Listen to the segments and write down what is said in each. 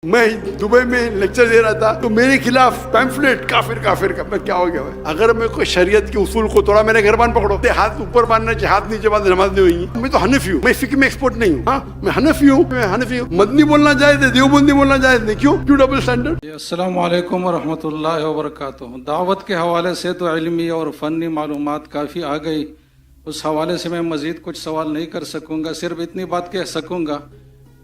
میں دبئی میں لیکچر دے رہا تھا تو میرے خلاف پیمفلیٹ کافر کافر کا. میں کیا ہو گیا بھائی؟ اگر میں کوئی شریعت کے اصول کو توڑا، میں نے گھربان پکڑو، ہاتھ اوپر باندھنا چاہیے، ہاتھ نیچے باندھ نماز نہیں ہوئی. میں تو حنفی ہوں، میں فقہ میں ایکسپرٹ نہیں ہوں. ہاں میں حنفی ہوں. مدنی بولنا جائز ہے، دیوبندی بولنا جائز نہیں. کیوں ڈبل اسٹینڈرڈ؟ السلام علیکم ورحمۃ اللہ وبرکاتہ. دعوت کے حوالے سے تو علمی اور فنی معلومات کافی آ گئی. اس حوالے سے میں مزید کچھ سوال نہیں کر سکوں گا. صرف اتنی بات کہہ سکوں گا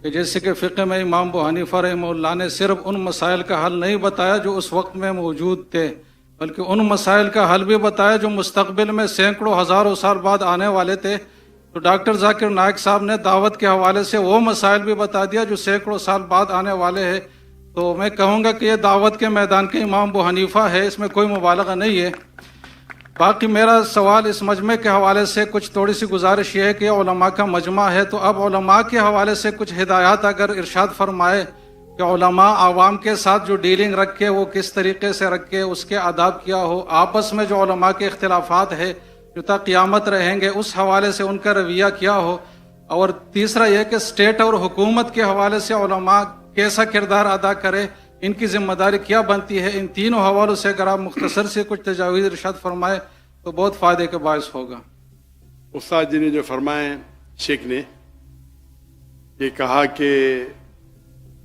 کہ جیسے کہ فقہ میں امام ابو حنیفہ رحمہ اللہ نے صرف ان مسائل کا حل نہیں بتایا جو اس وقت میں موجود تھے، بلکہ ان مسائل کا حل بھی بتایا جو مستقبل میں سینکڑوں ہزاروں سال بعد آنے والے تھے. تو ڈاکٹر ذاکر نائک صاحب نے دعوت کے حوالے سے وہ مسائل بھی بتا دیا جو سینکڑوں سال بعد آنے والے ہیں. تو میں کہوں گا کہ یہ دعوت کے میدان کے امام ابو حنیفہ ہے، اس میں کوئی مبالغہ نہیں ہے. باقی میرا سوال اس مجمع کے حوالے سے کچھ تھوڑی سی گزارش یہ ہے کہ علماء کا مجمع ہے، تو اب علماء کے حوالے سے کچھ ہدایات اگر ارشاد فرمائے کہ علماء عوام کے ساتھ جو ڈیلنگ رکھے وہ کس طریقے سے رکھے، اس کے آداب کیا ہو، آپس میں جو علماء کے اختلافات ہے جو تا قیامت رہیں گے اس حوالے سے ان کا رویہ کیا ہو. اور تیسرا یہ کہ اسٹیٹ اور حکومت کے حوالے سے علماء کیسا کردار ادا کرے، ان کی ذمہ داری کیا بنتی ہے. ان تینوں حوالوں سے اگر آپ مختصر سے کچھ تجاویز ارشاد فرمائے تو بہت فائدے کے باعث ہوگا. استاد جی نے جو فرمائے، شیخ نے یہ کہا کہ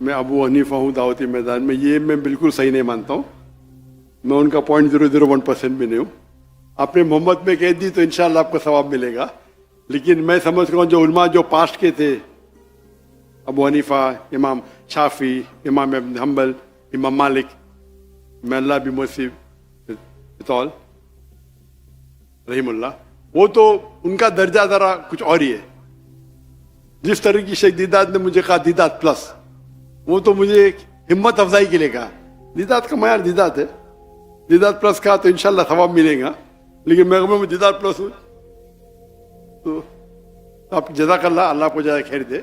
میں ابو حنیفہ ہوں دعوتی میدان میں، یہ میں بالکل صحیح نہیں مانتا ہوں. میں ان کا 0.001% بھی نہیں ہوں. آپ نے محمد میں کہہ دی تو انشاءاللہ آپ کو ثواب ملے گا، لیکن میں سمجھتا ہوں جو علماء جو پاسٹ کے تھے، ابو حنیفہ، امام شافعی، امام ابن حنبل، امام مالک، میں اللہ بھی موسیب بطول رحم اللہ، وہ تو ان کا درجہ ذرا کچھ اور ہی ہے. جس طرح کی شیخ دیدات نے مجھے کہا دیدات پلس، وہ تو مجھے ایک ہمت افزائی کے لیے کہا. دیدات کا معیار دیدات ہے، دیدات پلس کہا تو انشاءاللہ ثواب ملے گا، لیکن میں دیدات پلس ہوں تو آپ جزاک اللہ، اللہ کو جزائے خیر دے،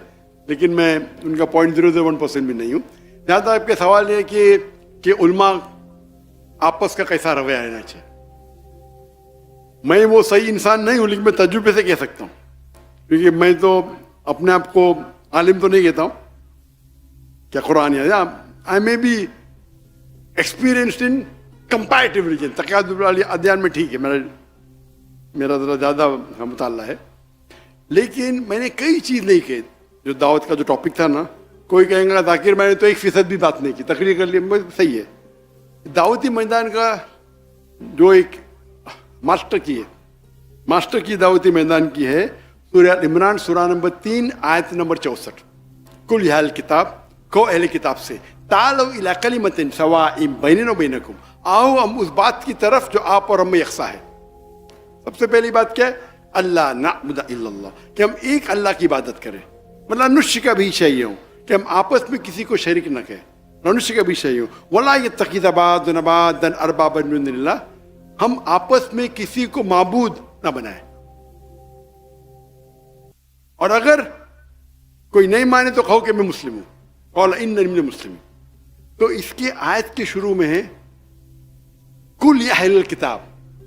لیکن میں ان کا 0.001% بھی نہیں ہوں. جہاں تک آپ کے سوال ہے کہ علماء آپس کا کیسا رویہ رہنا چاہیے، میں وہ صحیح انسان نہیں ہوں، لیکن میں تجربے سے کہہ سکتا ہوں، کیونکہ میں تو اپنے آپ کو عالم تو نہیں کہتا ہوں. کیا قرآن ہے، I may be experienced in comparative religion, تقیید والی ادیان میں ٹھیک ہے، میرا ذرا زیادہ مطالعہ ہے، لیکن میں نے کئی چیز نہیں کہی. جو دعوت کا جو ٹاپک تھا نا، کوئی کہیں گا ذاکر میں نے تو 1% بھی بات نہیں کی، تقریر کر لی، صحیح ہے. دعوتی میدان کا جو ایک ماسٹر کی دعوتی میدان کی ہے سورہ عمران، سورہ نمبر 3 آیت نمبر 64. کل یا اہل کتاب، کو اہل کتاب سے، تعالوا الی کلمۃ سواء بیننا و بینکم، آؤ ہم اس بات کی طرف جو آپ اور ہم میں یکساں ہے. سب سے پہلی بات کیا ہے؟ اللہ نعبد الا اللہ، کہ ہم ایک اللہ کی عبادت کریں. مطلب نشرک بھی چاہیے ہوں کہ ہم آپس میں کسی کو شریک نہ کہیں، نشرک بھی چاہیے ہوں. ولا یتخذ بعضنا بعضا اربابا من دون اللہ، ہم آپس میں کسی کو معبود نہ بنائیں. اور اگر کوئی نہیں مانے تو کہو کہ میں مسلم ہوں، قال اننی من المسلمین. تو اس کی آیت کے شروع میں ہے کل یا اہل الکتاب،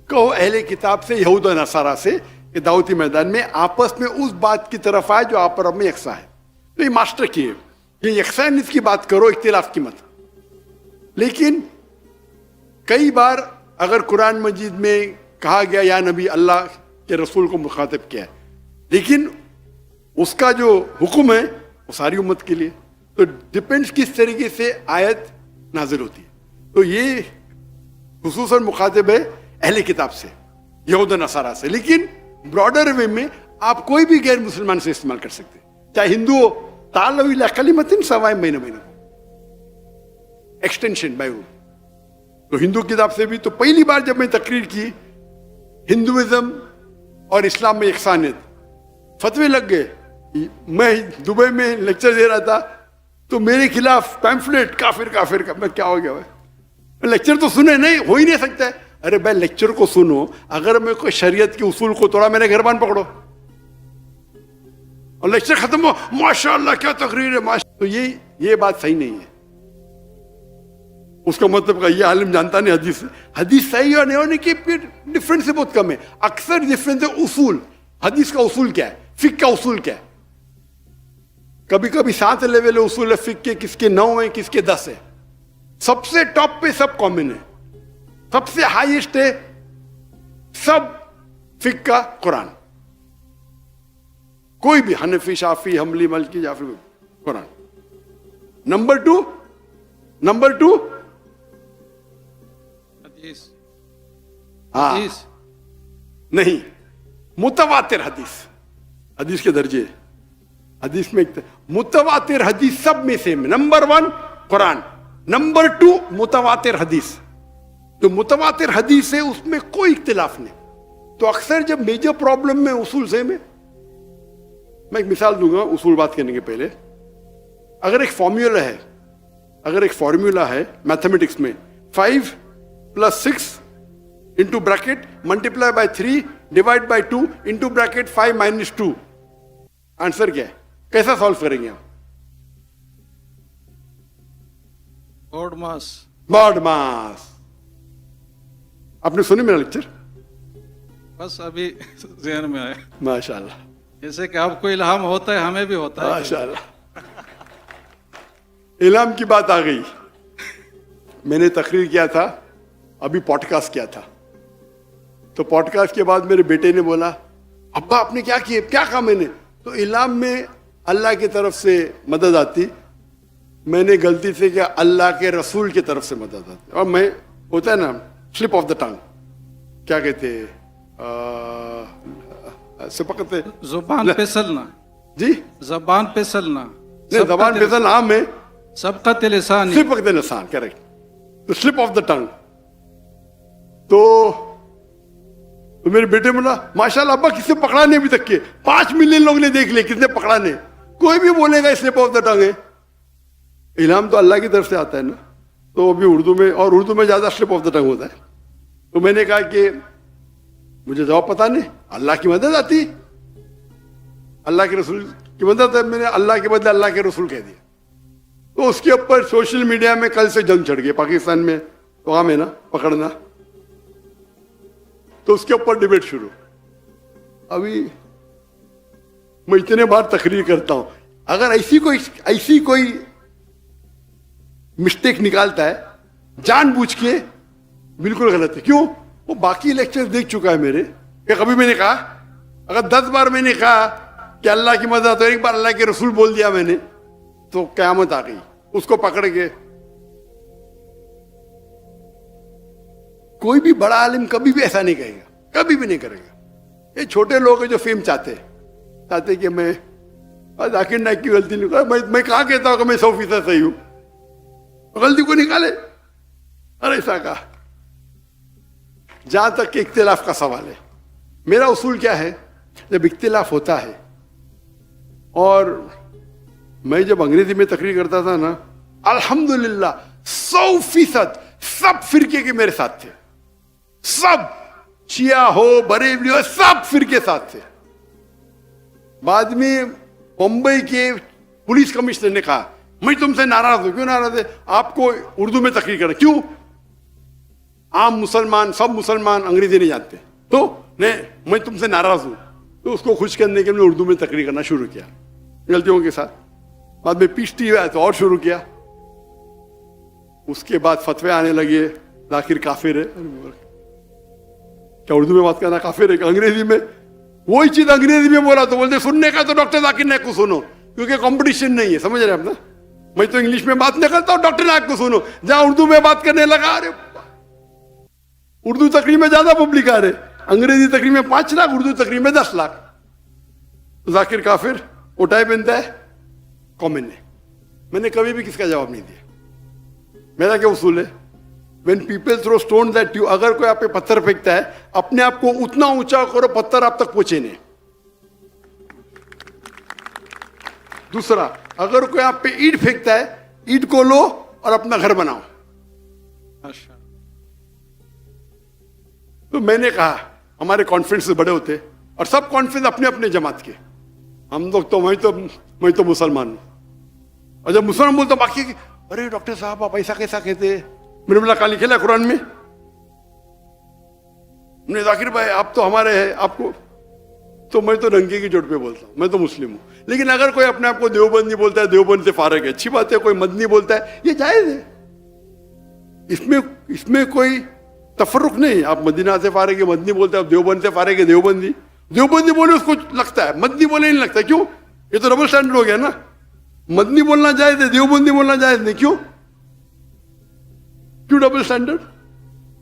کہو اہل کتاب سے، یہود و نصارہ سے، کہ دعوتی میدان میں آپس میں اس بات کی طرف آئے جو آپ اور ہم میں یکساں ہے. تو یہ ماسٹر کی ہے کہ یکسانیت کی بات کرو، اختلاف کی مت. لیکن کئی بار اگر قرآن مجید میں کہا گیا یا نبی، اللہ کے رسول کو مخاطب کیا ہے، لیکن اس کا جو حکم ہے وہ ساری امت کے لیے. تو ڈپینڈس کس طریقے سے آیت نازل ہوتی ہے. تو یہ خصوصاً مخاطب ہے اہل کتاب سے، یہود و نصارہ سے، لیکن براڈر وے میں آپ کوئی بھی غیر مسلمان سے استعمال کر سکتے، چاہے ہندو ہو. تعالوا الی کلمۃ سواء بیننا و بینکم، ایکسٹینشن بائی رول. تو ہندو کتاب سے بھی تو پہلی بار جب میں تقریر کی ہندوازم اور اسلام میں یکسانیت، فتوے لگ گئے. میں دبئی میں لیکچر دے رہا تھا تو میرے خلاف پیمفلیٹ کافر کافر کا. میں کیا ہو گیا بھائی؟ لیکچر تو سنے نہیں، ہو ہی نہیں سکتا ہے. ارے بھائی لیکچر کو سنو، اگر میں کوئی شریعت کے اصول کو توڑا، میں نے گھربان پکڑو اور لیکچر ختم ہو ماشاء اللہ کیا تقریر ہے، تو یہ بات صحیح نہیں ہے. اس کا مطلب یہ عالم جانتا نہیں حدیث صحیح اور نہیں ہونے کی ڈفرینس سے بہت کم ہے. اکثر ڈفرینس ہے اصول. حدیث کا اصول کیا ہے، فقہ کا اصول کیا ہے. کبھی کبھی 7 لیول اصول فقہ کے، کس کے 9 ہیں، کس کے 10 ہیں. سب سے ٹاپ پہ سب کامن ہے، سب سے ہائیسٹ ہے سب فقہ کا قرآن. کوئی بھی حنفی، شافی، حنبلی، مالکی یا پھر قرآن. نمبر 2 حدیث. ہاں حدیث. نہیں، متواتر حدیث. حدیث کے درجے، حدیث میں متواتر حدیث سب میں سے نمبر 1 قرآن، نمبر 2 متواتر حدیث. جو متواتر حدیث ہے اس میں کوئی اختلاف نہیں. تو اکثر جب میجر پرابلم میں اصول سے میں ایک مثال دوں گا اصول بات کرنے کے پہلے. اگر ایک فارمولا ہے میتھمیٹکس میں 5 + 6 into bracket multiply by 3 divide by 2 into bracket 5 - 2، answer کیا ہے؟ کیسا سالو کریں گے ہم؟ بارڈ ماس. آپ نے سنی میرا لیکچر؟ بس ابھی ذہن میں آیا. ماشاء اللہ، جیسے کہ آپ کو الہام ہوتا ہے ہمیں بھی ہوتا ہے. ماشاء اللہ. الہام کی بات آ گئی. میں نے تقریر کیا تھا، ابھی پوڈ کاسٹ کیا تھا. تو پوڈ کاسٹ کے بعد میرے بیٹے نے بولا ابا آپ نے کیا کیا؟ کیا کہا میں نے؟ تو الہام میں اللہ کی طرف سے مدد آتی، میں نے غلطی سے کیا اللہ کے رسول کی طرف سے مدد آتی. اور میں ہوتا ہے نا سلپ آف دا ٹنگ، کیا کہتے سپکتے زبان پھسلنا. جی زبان پھسلنا. نہیں، زبان پھسل عام ہے، سبقت لسانی. سپکت لسان، کریکٹ. تو سلپ آف دا ٹنگ. تو میرے بیٹے بولا ماشاء اللہ ابا کس نے پکڑا نہیں ابھی تک کے 5 ملین لوگ نے دیکھ لے، کس نے پکڑا نہیں. کوئی بھی بولے گا سلپ آف دا ٹنگ ہے. الہام تو اللہ کی طرف سے آتا ہے نا. تو ابھی اردو میں زیادہ سلپ آف دا ٹنگ ہوتا ہے. تو میں نے کہا کہ مجھے جواب پتا نہیں، اللہ کی مدد آتی، اللہ کے رسول کی مدد ہے. میں نے اللہ کے بدلے اللہ کے رسول کہہ دیا. تو اس کے اوپر سوشل میڈیا میں کل سے جنگ چڑھ گئی. پاکستان میں تو عام ہے نا پکڑنا. تو اس کے اوپر ڈیبیٹ شروع. ابھی میں اتنے بار تقریر کرتا ہوں، اگر ایسی کوئی مسٹیک نکالتا ہے جان بوجھ کے، بالکل غلط ہے. کیوں؟ وہ باقی لیکچر دیکھ چکا ہے میرے. کہ کبھی میں نے کہا، اگر 10 بار میں نے کہا کہ اللہ کی مدد، تو ایک بار اللہ کے رسول بول دیا میں نے، تو قیامت آ گئی. اس کو پکڑ کے کوئی بھی بڑا عالم کبھی بھی ایسا نہیں کہے گا، کبھی بھی نہیں کرے گا. یہ چھوٹے لوگ ہیں جو فیم چاہتے کہ میں ذاکر نائک کی غلطی نہیں کرا. میں کہاں کہتا ہوں کہ میں 100% صحیح ہوں؟ غلطی کو نکالے. ارے ایسا کہا. جہاں تک کہ اختلاف کا سوال ہے، میرا اصول کیا ہے؟ جب اختلاف ہوتا ہے، اور میں جب انگریزی میں تقریر کرتا تھا نا، الحمدللہ 100% سب فرقے کے میرے ساتھ تھے. سب، شیعہ ہو، بریلوی ہو، سب فرقے ساتھ تھے. بعد میں بمبئی کے پولیس کمشنر نے کہا میں تم سے ناراض ہوں. کیوں ناراض ہے؟ آپ کو اردو میں تقریر کرنا. کیوں؟ عام مسلمان، سب مسلمان انگریزی نہیں جانتے. تو نہیں، میں تم سے ناراض ہوں. تو اس کو خوش کرنے کے لیے اردو میں تقریر کرنا شروع کیا، غلطیوں کے ساتھ. بعد میں پیشتی ہوا تو اور شروع کیا. اس کے بعد فتوے آنے لگے، ذاکر کافر ہے. کیا اردو میں بات کرنا کافر ہے کہ انگریزی میں؟ وہی چیز انگریزی میں بولا تو بولتے سننے کا تو ڈاکٹر ذاکر نائک کو سنو، کیونکہ کمپٹیشن نہیں ہے. سمجھ رہے آپ نا؟ میں تو انگلش میں بات نہیں کرتا ہوں، ڈاکٹر نائک کو سنو. جہاں اردو میں بات کرنے لگا، ارے اردو تقریر میں زیادہ پبلک آ رہے، انگریزی تقریر میں 5 لاکھ، اردو تقریر میں 10 لاکھ. ذاکر کافر اٹھائے پہنتا ہے، کامن ہے. میں نے کبھی بھی کس کا جواب نہیں دیا. میرا کیا اصول ہے؟ when people throw stones at you، اگر کوئی آپ پہ پتھر پھینکتا ہے، اپنے آپ کو اتنا اونچا کرو پتھر آپ تک پہنچے نہیں. دوسرا، اگر کوئی آپ پہ اینٹ پھینکتا ہے، اینٹ کو لو اور اپنا گھر بناؤ. تو میں نے کہا ہمارے کانفرنس بڑے ہوتے اور سب کانفرنس اپنے اپنے جماعت کے. ہم لوگ تو میں تو مسلمان ہوں. اور جب مسلمان بولتا باقی کہ ارے ڈاکٹر صاحب آپ ایسا کیسا کہتے؟ میں نے بولا کہاں لکھا ہے قرآن میں؟ نے ذاکر بھائی آپ تو ہمارے ہیں، آپ کو تو میں تو ننگے کی چوٹ پہ بولتا ہوں, میں تو مسلم ہوں. لیکن اگر کوئی اپنے آپ کو دیوبندی بولتا ہے, دیوبند سے فارغ ہے, اچھی بات ہے. کوئی مدنی بولتا ہے, یہ جائز ہے. اس میں کوئی تفرق نہیں. آپ مدینہ سے فارغ ہے, مدنی بولتے ہیں. آپ دیوبند سے فارغ ہے, دیوبندی بولے اس کو لگتا ہے, مدنی بولے نہیں لگتا. کیوں؟ یہ تو ڈبل اسٹینڈرڈ ہو گیا نا. مدنی بولنا جائز ہے, دیوبندی بولنا جائز نہیں. کیوں ڈبل اسٹینڈرڈ؟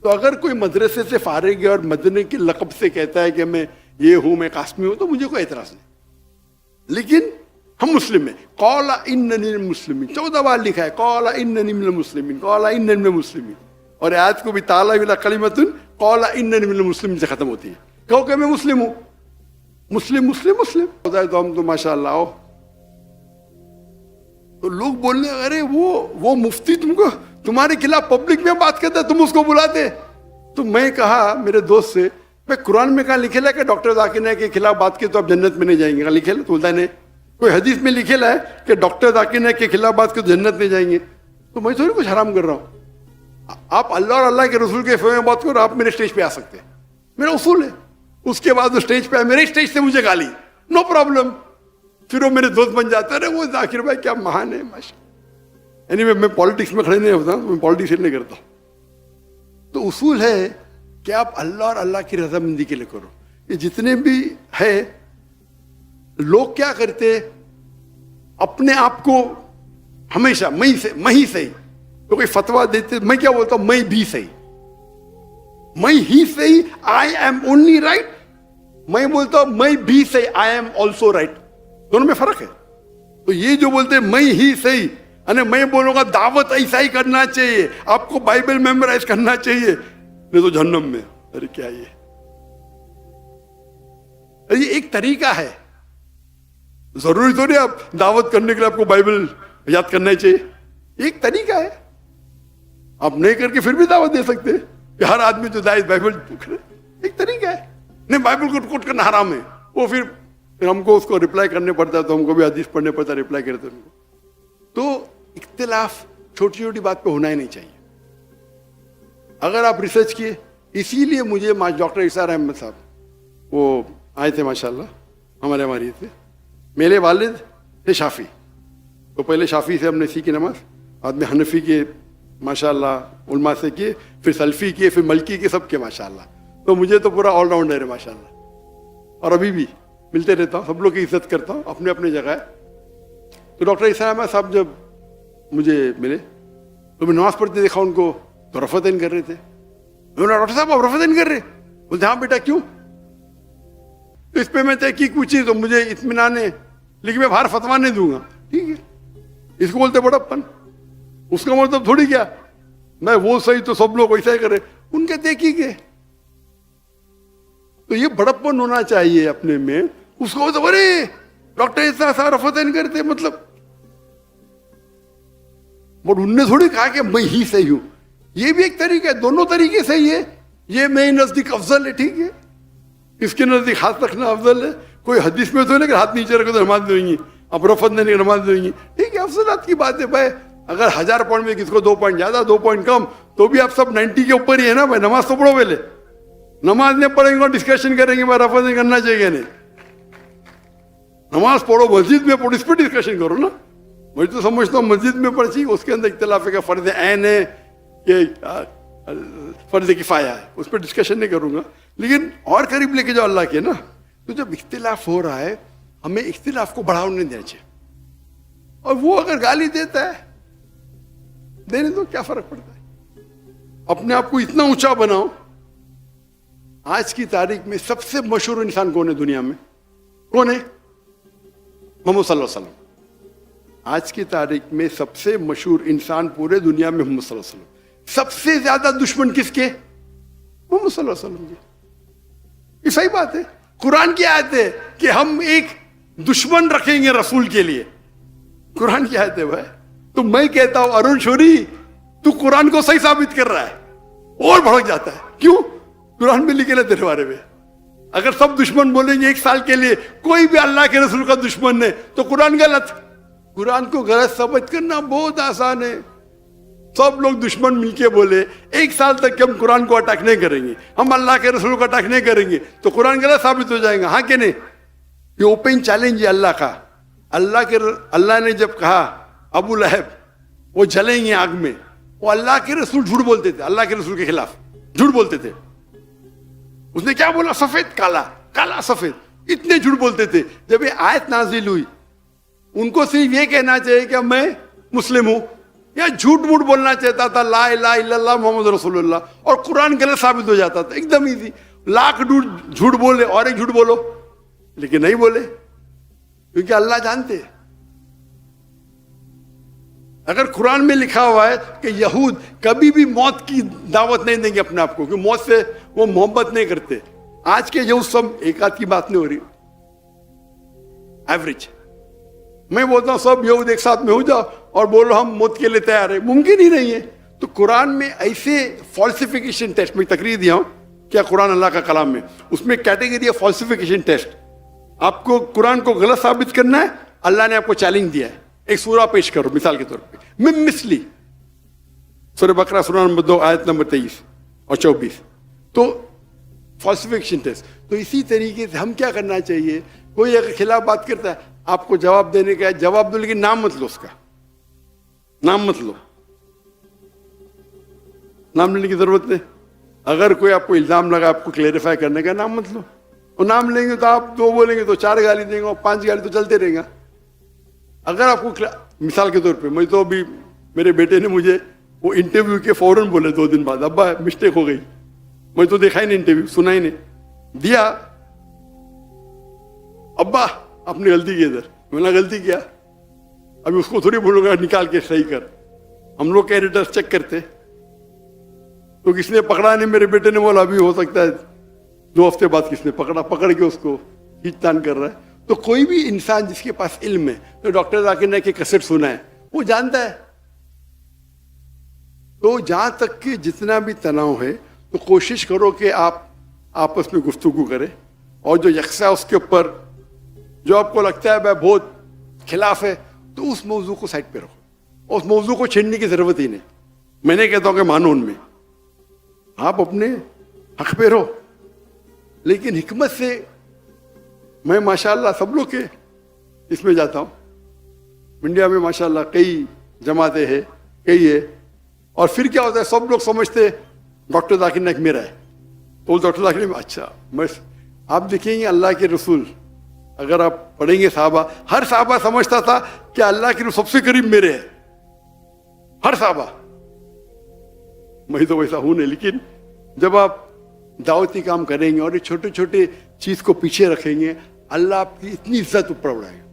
تو اگر کوئی مدرسے سے فارغ ہے اور مدنی کے لقب سے کہتا ہے کہ میں یہ ہوں, میں قاسمی ہوں, تو مجھے کوئی اعتراض نہیں. لیکن ہم مسلم ہیں. قال اننی من المسلمین 14 بار لکھا ہے, قال اننی من المسلمین, قال اننی من المسلمین. اور آیت کو بھی تعالی ولا کلمۃ قال اننی من المسلمین سے ختم ہوتی ہے. کہو کہ میں مسلم ہوں. مسلم ہوتا ہے تو ہم تو ماشاء اللہ ہو. تو لوگ بولنے, ارے وہ مفتی تم کو تمہارے خلاف پبلک میں بات کرتا ہے, تم اس کو بلاتے. تو میں کہا میرے دوست سے, میں قرآن میں کہاں لکھے لا کہ ڈاکٹر ذاکر نائک کے خلاف بات کی تو آپ جنت میں نہیں جائیں گے؟ کہاں لکھے لا؟ تو بولتا نہیں. کوئی حدیث میں لکھے لا ہے کہ ڈاکٹر ذاکر نائک کے خلاف بات کی تو جنت میں جائیں گے؟ تو میں تھوڑی کچھ حرام کر رہا ہوں. آپ اللہ اور اللہ کے رسول کے فیور میں بات کرو, آپ میرے اسٹیج پہ آ سکتے ہیں, میرا اصول ہے. اس کے بعد وہ اسٹیج پہ میرے اسٹیج سے مجھے گالی, نو پرابلم. پھر وہ میرے دوست بن جاتا ہے, وہ ذاکر بھائی کیا مہان ہے ماشاء. یعنی میں پالیٹکس میں کھڑے نہیں ہوتا, میں پالیٹکس نہیں کرتا. تو اصول ہے کہ آپ اللہ اور اللہ کی رضامندی کے لیے کرو. یہ جتنے بھی ہے لوگ کیا کرتے, اپنے آپ کو ہمیشہ میں ہی صحیح. تو کوئی فتوا دیتے, میں کیا بولتا ہوں, میں بھی صحیح, میں ہی صحیح, آئی ایم اونلی رائٹ. میں بولتا ہوں میں بھی صحیح, آئی ایم آلسو رائٹ. دونوں میں فرق ہے. تو یہ جو بولتے ہیں میں ہی صحیح, میں بولوں گا دعوت ایسا ہی کرنا چاہیے, آپ کو بائبل میمورائز کرنا چاہیے, نہیں تو جہنم میں. ارے کیا یہ ایک طریقہ ہے. ضروری تو نہیں آپ دعوت کرنے کے لیے آپ کو بائبل یاد کرنا چاہیے. ایک طریقہ ہے. آپ نہیں کر کے پھر بھی دعوت دے سکتے کہ ہر آدمی جو داعش بائبل پوچھ رہے. ایک طریقہ ہے. نہیں, بائبل کو کوٹ کرنا حرام ہے. وہ پھر ہم کو اس کو ریپلائی کرنے پڑتا ہے, تو ہم کو بھی حدیث پڑھنے پڑتا ہے, ریپلائی کرتے ان کو. تو اختلاف چھوٹی چھوٹی بات پہ ہونا ہی نہیں چاہیے. اگر آپ ریسرچ کیے, اسی لیے مجھے ڈاکٹر اسار احمد صاحب وہ آئے تھے ماشاءاللہ, ہمارے تھے. میرے والد تھے شافی, تو پہلے شافی سے ہم نے سیکھی نماز, بعد میں حنفی کے ماشاءاللہ علماء سے کیے, پھر سلفی کیے, پھر ملکی کے, سب کے ماشاءاللہ. تو مجھے تو پورا آل راؤنڈر ہے ماشاءاللہ. اور ابھی بھی ملتے رہتا ہوں, سب لوگ کی عزت کرتا ہوں, اپنے اپنے جگہ ہے. تو ڈاکٹر اسار احمد صاحب جب مجھے ملے تو میں نماز پڑھتے دیکھا ان کو, تو رفعتین کر رہے تھے. میں نے ڈاکٹر صاحب آپ رفعتین کر رہے؟ بولتے ہاں بیٹا کیوں؟ تو اس پہ میں تحقیق پوچھی تو مجھے اطمینان ہے, لیکن میں باہر فتوا نہیں دوں گا. ٹھیک ہے, اس کو بولتے بڑپن. اس کا مطلب تھوڑی کیا میں وہ صحیح تو سب لوگ ویسا ہی کرے, ان کے تحقیق ہے. تو یہ بڑپن ہونا چاہیے اپنے میں. اس کو بولتے ارے ڈاکٹر ایسا رفعتین کرتے, مطلب بٹ ان نے تھوڑی کہا کہ میں ہی صحیح ہوں. یہ بھی ایک طریقہ ہے, دونوں طریقے صحیح ہے. یہ میرے نزدیک افضل ہے, ٹھیک ہے, اس کے نزدیک ہاتھ رکھنا افضل ہے. کوئی حدیث میں تو نہیں کہ ہاتھ نیچے رکھو تو نماز دیں گی, اب رفعت نہیں نماز دیں گی. ٹھیک ہے, افضلات کی بات ہے بھائی. اگر 1000 پوائنٹ میں کس کو 2 پوائنٹ زیادہ 2 پوائنٹ کم, تو بھی آپ سب 90 کے اوپر ہی ہے نا بھائی. نماز تو پڑھو پہلے, نماز نہیں پڑھیں گے اور ڈسکشن کریں گے بھائی رفعت نہیں کرنا چاہیے. نہیں, نماز پڑھو, مسجد میں پڑھو, اس پہ ڈسکشن کرو نا. میں تو سمجھتا ہوں مسجد میں پڑھی, اس کے اندر اختلاف ہے کہ فرض عین ہے کہ فرض کفایہ ہے, اس پہ ڈسکشن نہیں کروں گا. لیکن اور قریب لے کے جاؤ اللہ کے نا. تو جب اختلاف ہو رہا ہے, ہمیں اختلاف کو بڑھاوا نہیں دینا چاہیے. اور وہ اگر گالی دیتا ہے, دینے دو, کیا فرق پڑتا ہے. اپنے آپ کو اتنا اونچا بناؤ. آج کی تاریخ میں سب سے مشہور انسان کون ہے دنیا میں؟ کون ہے؟ محمد صلی اللہ علیہ وسلم. آج کی تاریخ میں سب سے مشہور انسان پورے دنیا میں محمد صلی اللہ علیہ وسلم. سب سے زیادہ دشمن کس کے؟ محمد صلی اللہ علیہ وسلم. یہ صحیح بات ہے. قرآن کی آیت ہے کہ ہم ایک دشمن رکھیں گے رسول کے لیے. قرآن کی آیت ہے بھائی. تو میں کہتا ہوں ارون شوری, تو قرآن کو صحیح ثابت کر رہا ہے اور بھڑک جاتا ہے. کیوں؟ قرآن میں لکھے تیرے بارے میں. اگر سب دشمن بولیں گے 1 سال کے لیے, کوئی بھی اللہ کے رسول کا دشمن ہے, تو قرآن غلط. قرآن کو غلط ثابت کرنا بہت آسان ہے. سب لوگ دشمن مل کے بولے 1 سال تک کہ ہم قرآن کو اٹیک نہیں کریں گے, ہم اللہ کے رسول کو اٹیک نہیں کریں گے, تو قرآن غلط ثابت ہو جائے گا. ہاں کہ نہیں؟ یہ اوپن چیلنج ہے اللہ کا. اللہ نے جب کہا ابو لہب وہ جلیں گے آگ میں, وہ اللہ کے رسول جھوٹ بولتے تھے, اللہ کے رسول کے خلاف جھوٹ بولتے تھے. اس نے کیا بولا؟ سفید کالا, کالا سفید, اتنے جھوٹ بولتے تھے. جب یہ آیت نازل ہوئی, ان کو صرف یہ کہنا چاہیے کہ میں مسلم ہوں, یا جھوٹ موٹ بولنا چاہتا تھا لا الہ الا اللہ محمد رسول اللہ, اور قرآن غلط ثابت ہو جاتا تھا. ایک دم ایزی, لاکھ جھوٹ بولے اور ایک جھوٹ بولو, لیکن نہیں بولے, کیونکہ اللہ جانتے ہیں. اگر قرآن میں لکھا ہوا ہے کہ یہود کبھی بھی موت کی دعوت نہیں دیں گے اپنے آپ کو, کیونکہ موت سے وہ محبت نہیں کرتے. آج کے یہود سب ایک آدھ کی بات نہیں ہو رہی, ایوریج. میں بولتا ہوں سب یہود ایک ساتھ میں ہو جاؤ اور بولو ہم موت کے لیے تیار ہیں, ممکن ہی نہیں ہے. تو قرآن میں ایسے فالسیفیکیشن ٹیسٹ, میں تقریر دیا ہوں کیا قرآن اللہ کا کلام ہے, اس میں کیٹیگری ہے فالسیفیکیشن ٹیسٹ. آپ کو قرآن کو غلط ثابت کرنا ہے, اللہ نے آپ کو چیلنج دیا ہے. ایک سورہ پیش کرو مثال کے طور پہ, من مثلی, سورہ بقرہ سورہ نمبر 2 آیت نمبر 23 اور 24. تو فالسیفیکیشن ٹیسٹ. تو اسی طریقے سے ہم کیا کرنا چاہیے, کوئی اگر خلاف بات کرتا ہے آپ کو جواب دینے کا ہے, جواب دو, لیکن نام مت لو, اس کا نام مت لو, نام لینے کی ضرورت نہیں. اگر کوئی آپ کو الزام لگا آپ کو کلیریفائی کرنے کا, نام مت لو. اور نام لیں گے تو آپ 2 بولیں گے تو 4 گالی دیں گے, اور 5 گالی تو چلتے رہیں گا. اگر آپ کو مثال کے طور پہ, میں تو ابھی میرے بیٹے نے مجھے وہ انٹرویو کے فوراً بولے 2 دن بعد, ابا مسٹیک ہو گئی. میں تو دیکھا ہی نہیں انٹرویو, سنا ہی نہیں دیا. ابا آپ نے غلطی کی ادھر. میں نے غلطی کیا, ابھی اس کو تھوڑی بولوں گا نکال کے صحیح کر. ہم لوگ ایڈیٹرس چیک کرتے, تو کس نے پکڑا نہیں, میرے بیٹے نے بولا ابھی ہو سکتا ہے 2 ہفتے بعد کس نے پکڑا, پکڑ کے اس کو کھینچ تان کر رہا ہے. تو کوئی بھی انسان جس کے پاس علم ہے, تو ڈاکٹر ذاکر نے کہ کیسٹ سنا ہے, وہ جانتا ہے. تو جہاں تک کہ جتنا بھی تناؤ ہے تو کوشش کرو کہ آپ آپس میں گفتگو کریں, اور جو یکساں اس کے اوپر جو آپ کو لگتا ہے بہت خلاف ہے, تو اس موضوع کو سائڈ پہ رکھو. اس موضوع کو چھیڑنے کی ضرورت ہی نہیں. میں نہیں کہتا ہوں کہ مانو ان میں, آپ اپنے حق پہ رہو, لیکن حکمت سے. میں ماشاءاللہ سب لوگ کے اس میں جاتا ہوں, انڈیا میں ماشاءاللہ کئی جماعتیں ہیں, کئی ہے, اور پھر کیا ہوتا ہے سب لوگ سمجھتے ڈاکٹر ذاکر نائک میرا ہے, تو ڈاکٹر ذاکر نائک اچھا. میں آپ دیکھیں گے اللہ کے رسول, اگر آپ پڑھیں گے صحابہ, ہر صحابہ سمجھتا تھا کہ اللہ کے رسول سب سے قریب میرے ہے, ہر صحابہ. میں تو ویسا ہوں نہیں, لیکن جب آپ دعوتی کام کریں گے اور یہ چھوٹے چھوٹے چیز کو پیچھے رکھیں گے, اللہ آپ کی اتنی عزت اوپر بڑھائے گا,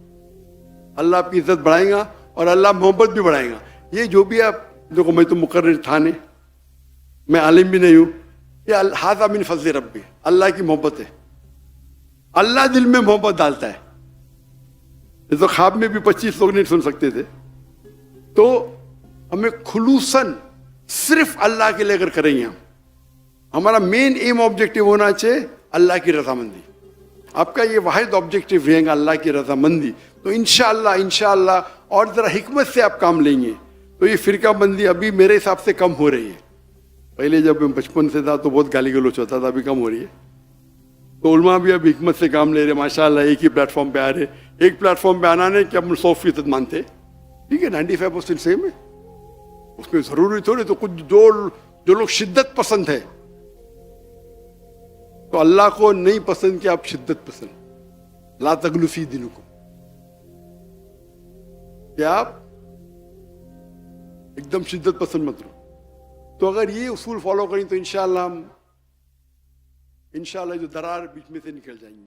اللہ آپ کی عزت بڑھائے گا, اور اللہ محبت بھی بڑھائے گا. یہ جو بھی آپ دیکھو, میں تو مقرر تھا نہیں, میں عالم بھی نہیں ہوں, یہ ھذا من فضل ربی, اللہ کی محبت ہے. اللہ دل میں محبت ڈالتا ہے. یہ تو خواب میں بھی 25 لوگ نہیں سن سکتے تھے. تو ہمیں خلوصاً صرف اللہ کے لیے اگر کریں گے, ہمارا مین ایم آبجیکٹو ہونا چاہیے اللہ کی رضامندی. آپ کا یہ واحد آبجیکٹو رہے گا اللہ کی رضامندی, تو انشاءاللہ اور ذرا حکمت سے آپ کام لیں گے. تو یہ فرقہ بندی ابھی میرے حساب سے کم ہو رہی ہے. پہلے جب میں بچپن سے تھا تو بہت گالی گلوچ ہوتا تھا, ابھی کم ہو رہی ہے. تو علماء بھی اب حکمت سے کام لے رہے ماشاءاللہ, ایک ہی پلیٹ فارم پہ آ رہے. ایک پلیٹ فارم پہ آنا نہیں کہ ہم 100% مانتے, ٹھیک ہے 95% سیم ہے, اس میں ضروری تھوڑی. تو کچھ جو لوگ شدت پسند ہے, تو اللہ کو نہیں پسند کہ آپ شدت پسند, لا تغلو فی دینکم, کہ آپ ایک دم شدت پسند مت رہو. تو اگر یہ اصول فالو کریں تو انشاءاللہ جو درار بیچ میں سے نکل جائیں گے.